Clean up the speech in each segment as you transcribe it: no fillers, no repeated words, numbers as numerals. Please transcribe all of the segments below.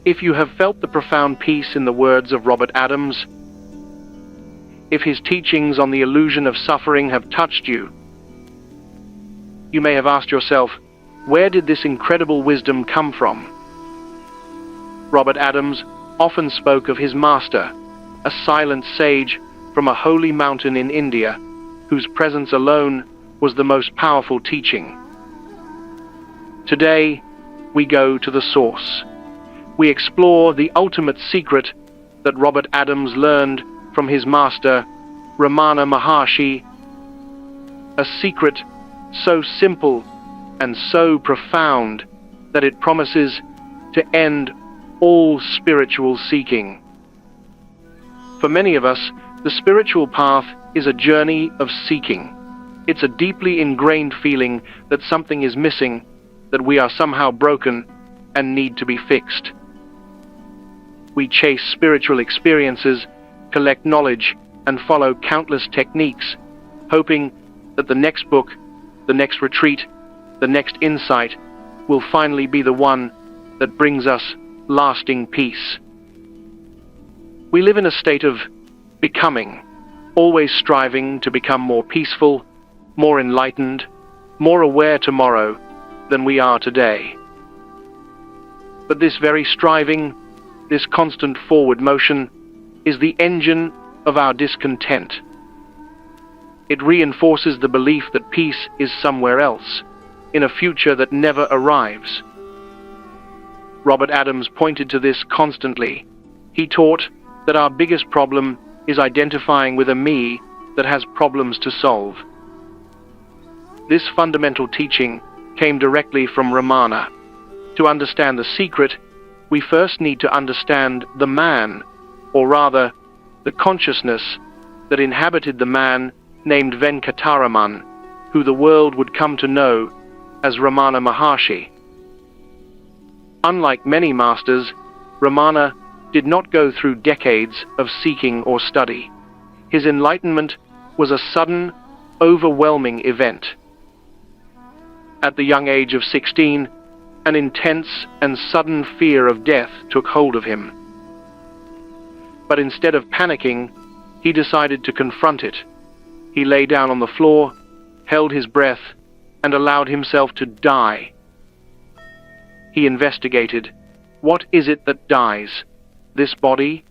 If you have felt the profound peace in the words of Robert Adams, if his teachings on the illusion of suffering have touched you, you may have asked yourself, where did this incredible wisdom come from? Robert Adams often spoke of his master, a silent sage from a holy mountain in India, whose presence alone was the most powerful teaching. Today, we go to the source. We explore the ultimate secret that Robert Adams learned from his master, Ramaana-Maharshi, a secret so simple and so profound that it promises to end all spiritual seeking. For many of us, the spiritual path is a journey of seeking. It's a deeply ingrained feeling that something is missing, that we are somehow broken and need to be fixed. We chase spiritual experiences, collect knowledge, and follow countless techniques, hoping that the next book, the next retreat, the next insight will finally be the one that brings us lasting peace. We live in a state of becoming, always striving to become more peaceful, more enlightened, more aware tomorrow than we are today. But this very striving, this constant forward motion, is the engine of our discontent. It reinforces the belief that peace is somewhere else, in a future that never arrives. Robert Adams pointed to this constantly. He taught that our biggest problem is identifying with a me that has problems to solve. This fundamental teaching came directly from Ramaana. To understand the secret, we first need to understand the man, or rather, the consciousness that inhabited the man named Venkataraman, who the world would come to know as Ramaana-Maharshi. Unlike many masters, Ramaana did not go through decades of seeking or study. His enlightenment was a sudden, overwhelming event. At the young age of 16, an intense and sudden fear of death took hold of him. But instead of panicking, he decided to confront it. He lay down on the floor, held his breath, and allowed himself to die. He investigated, what is it that dies? This body?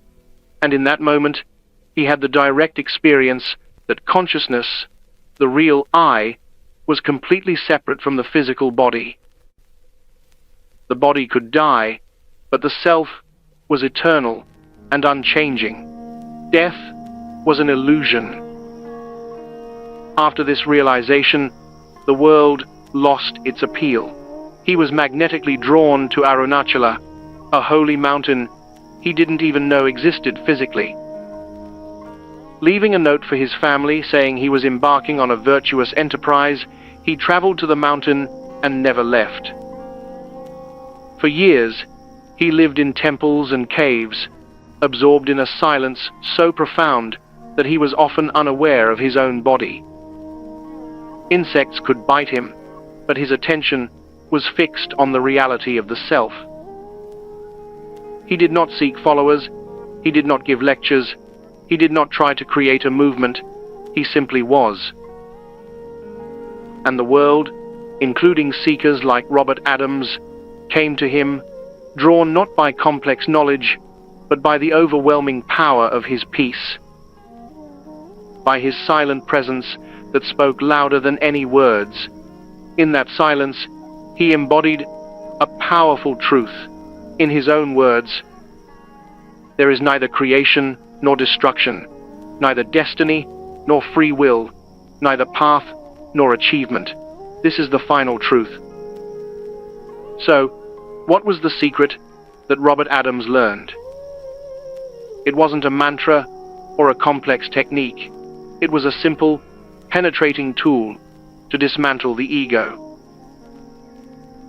And in that moment, he had the direct experience that consciousness, the real I, was completely separate from the physical body. The body could die, but the self was eternal and unchanging. Death was an illusion. After this realization, the world lost its appeal. He was magnetically drawn to Arunachala, a holy mountain he didn't even know existed physically. Leaving a note for his family saying he was embarking on a virtuous enterprise, he traveled to the mountain and never left. For years, he lived in temples and caves, absorbed in a silence so profound that he was often unaware of his own body. Insects could bite him, but his attention was fixed on the reality of the self. He did not seek followers, he did not give lectures, he did not try to create a movement, he simply was. And the world, including seekers like Robert Adams, came to him, drawn not by complex knowledge, but by the overwhelming power of his peace. By his silent presence that spoke louder than any words. In that silence, he embodied a powerful truth. In his own words, there is neither creation nor destruction, neither destiny nor free will, neither path nor achievement. This is the final truth. So, what was the secret that Robert Adams learned? It wasn't a mantra or a complex technique. It was a simple, penetrating tool to dismantle the ego.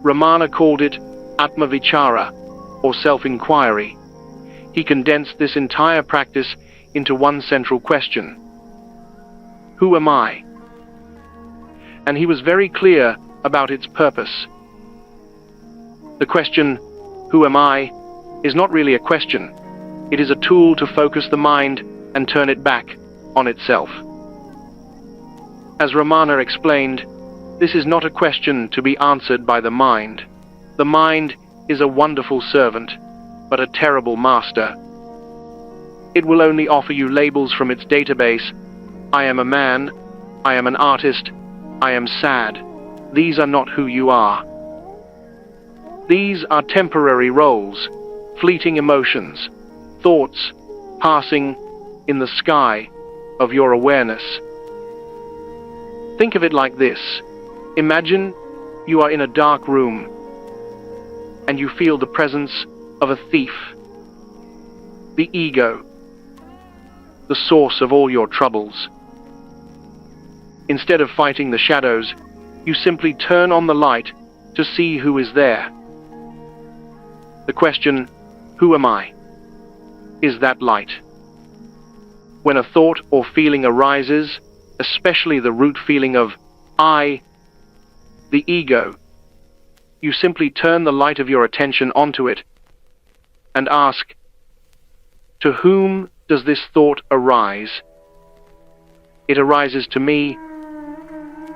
Ramaana called it Atma-Vichara, or self-inquiry. He condensed this entire practice into one central question. Who am I? And he was very clear about its purpose. The question, who am I, is not really a question. It is a tool to focus the mind and turn it back on itself. As Ramana explained, this is not a question to be answered by the mind. The mind is a wonderful servant, but a terrible master. It will only offer you labels from its database. I am a man, I am an artist, I am sad. These are not who you are. These are temporary roles, fleeting emotions, thoughts passing in the sky of your awareness. Think of it like this. Imagine you are in a dark room and you feel the presence of a thief, the ego, the source of all your troubles. Instead of fighting the shadows, you simply turn on the light to see who is there. The question, who am I, is that light. When a thought or feeling arises, especially the root feeling of I, the ego, you simply turn the light of your attention onto it and ask, to whom does this thought arise? It arises to me.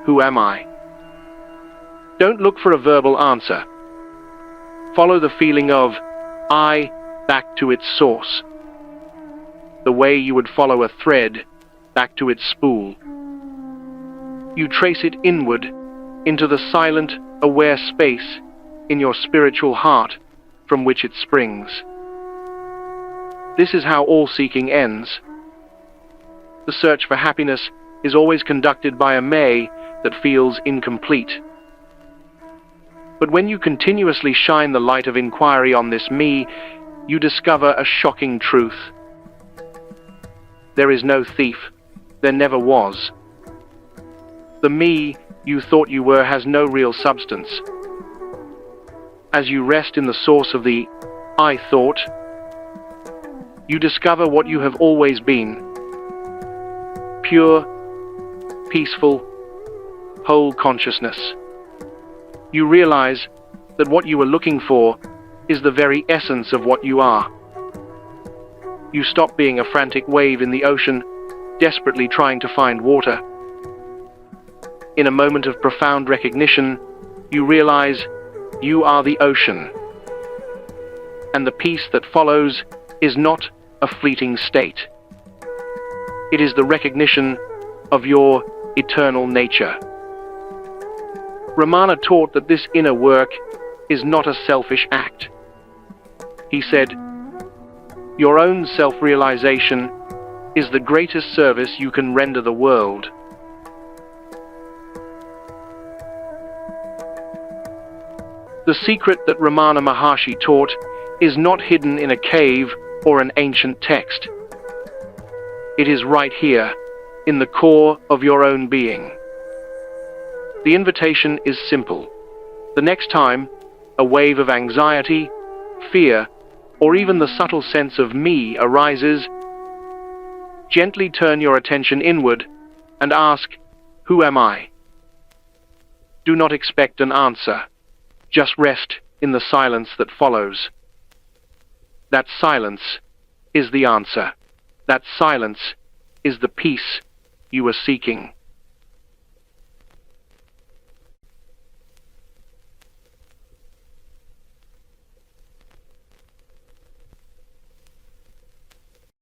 Who am I? Don't look for a verbal answer. Follow the feeling of I back to its source, the way you would follow a thread back to its spool. You trace it inward into the silent, aware space in your spiritual heart from which it springs. This is how all seeking ends. The search for happiness is always conducted by a me that feels incomplete. But when you continuously shine the light of inquiry on this me, you discover a shocking truth. There is no thief. There never was. The me you thought you were has no real substance. As you rest in the source of the I thought, you discover what you have always been. Pure, peaceful, whole consciousness. You realize that what you were looking for is the very essence of what you are. You stop being a frantic wave in the ocean, desperately trying to find water. In a moment of profound recognition, you realize you are the ocean. And the peace that follows is not a fleeting state. It is the recognition of your eternal nature. Ramana taught that this inner work is not a selfish act. He said, your own self-realization is the greatest service you can render the world. The secret that Ramاناماهارشی taught is not hidden in a cave or an ancient text. It is right here, in the core of your own being. The invitation is simple. The next time a wave of anxiety, fear, or even the subtle sense of me arises, gently turn your attention inward and ask, who am I? Do not expect an answer. Just rest in the silence that follows. That silence is the answer. That silence is the peace you are seeking.